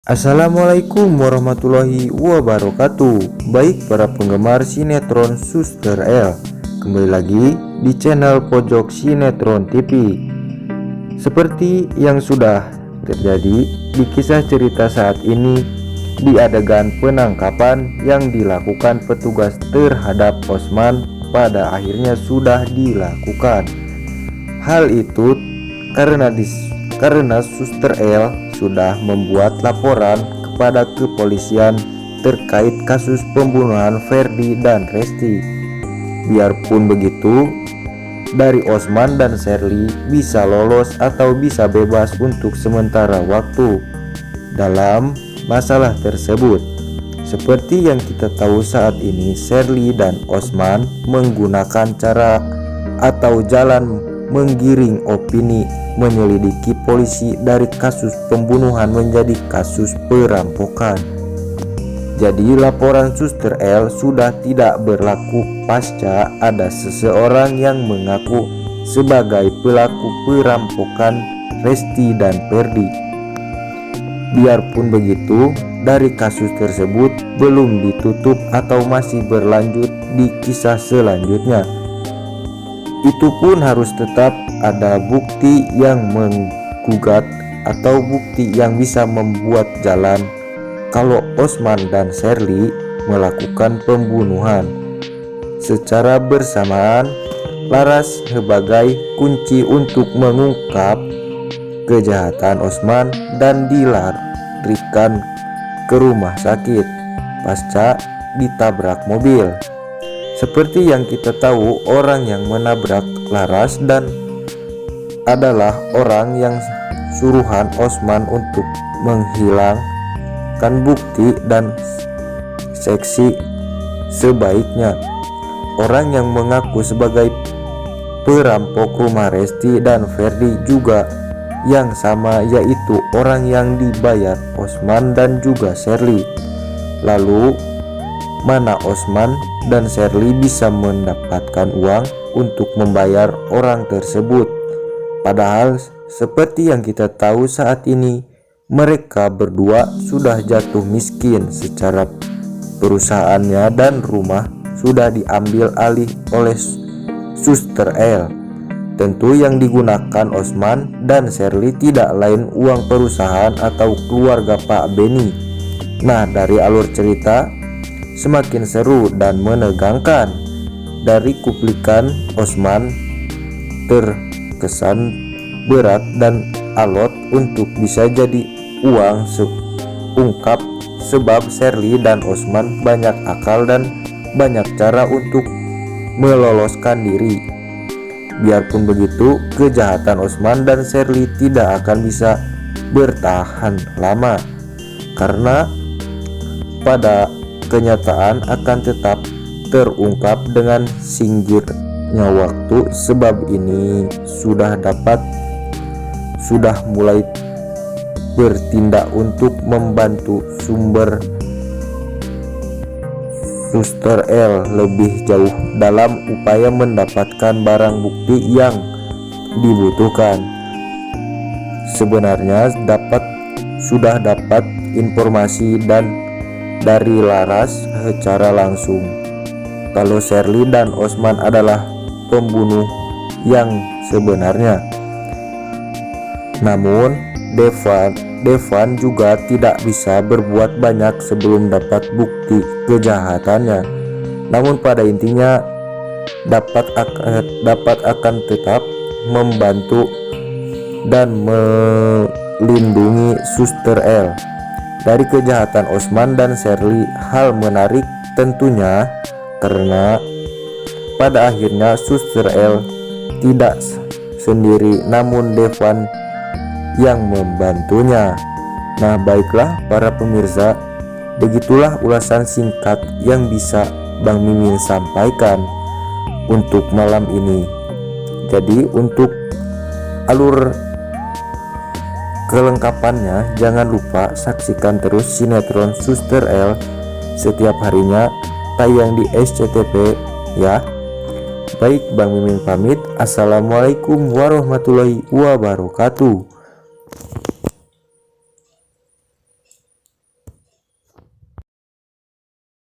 Assalamualaikum warahmatullahi wabarakatuh. Baik para penggemar sinetron Suster L, kembali lagi di channel Pojok Sinetron TV. Seperti yang sudah terjadi di kisah cerita saat ini, di adegan penangkapan yang dilakukan petugas terhadap Osman pada akhirnya sudah dilakukan. Hal itu karena Suster L sudah membuat laporan kepada kepolisian terkait kasus pembunuhan Ferdi dan Resti. Biarpun begitu, dari Osman dan Sherly bisa lolos atau bisa bebas untuk sementara waktu dalam masalah tersebut. Seperti yang kita tahu saat ini, Sherly dan Osman menggunakan cara atau jalan menggiring opini menyelidiki polisi dari kasus pembunuhan menjadi kasus perampokan. Jadi laporan Suster L sudah tidak berlaku pasca ada seseorang yang mengaku sebagai pelaku perampokan Resti dan Ferdi. Biarpun begitu, dari kasus tersebut belum ditutup atau masih berlanjut di kisah selanjutnya. Itu pun harus tetap ada bukti yang menggugat atau bukti yang bisa membuat jalan kalau Osman dan Sherly melakukan pembunuhan. Secara bersamaan, Laras sebagai kunci untuk mengungkap kejahatan Osman dan dilarikan ke rumah sakit pasca ditabrak mobil. Seperti yang kita tahu, orang yang menabrak Laras dan adalah orang yang suruhan Osman untuk menghilangkan bukti dan seksi sebaiknya. Orang yang mengaku sebagai perampok rumah Resti dan Ferdi juga yang sama, yaitu orang yang dibayar Osman dan juga Sherly. Lalu mana Osman dan Sherly bisa mendapatkan uang untuk membayar orang tersebut? Padahal seperti yang kita tahu saat ini, mereka berdua sudah jatuh miskin secara perusahaannya dan rumah sudah diambil alih oleh Suster L. Tentu yang digunakan Osman dan Sherly tidak lain uang perusahaan atau keluarga Pak Beni. Nah, dari alur cerita semakin seru dan menegangkan. Dari kuplikan Osman terkesan berat dan alot untuk bisa jadi uang seungkap, sebab Sherly dan Osman banyak akal dan banyak cara untuk meloloskan diri. Biarpun begitu, kejahatan Osman dan Sherly tidak akan bisa bertahan lama, karena pada kenyataan akan tetap terungkap dengan singkirnya waktu, sebab ini sudah mulai bertindak untuk membantu sumber Suster L lebih jauh dalam upaya mendapatkan barang bukti yang dibutuhkan. Sebenarnya sudah dapat informasi dan dari Laras secara langsung kalau Sherly dan Osman adalah pembunuh yang sebenarnya. Namun Devan juga tidak bisa berbuat banyak sebelum dapat bukti kejahatannya. Namun pada intinya dapat akan tetap membantu dan melindungi Suster L dari kejahatan Osman dan Sherly. Hal menarik tentunya karena pada akhirnya Suster L tidak sendiri, namun Devan yang membantunya. Nah, baiklah para pemirsa, begitulah ulasan singkat yang bisa Bang Mimin sampaikan untuk malam ini. Jadi untuk alur kelengkapannya jangan lupa saksikan terus sinetron Suster L setiap harinya tayang di SCTV ya. Baik, Bang Mimin pamit. Assalamualaikum warahmatullahi wabarakatuh.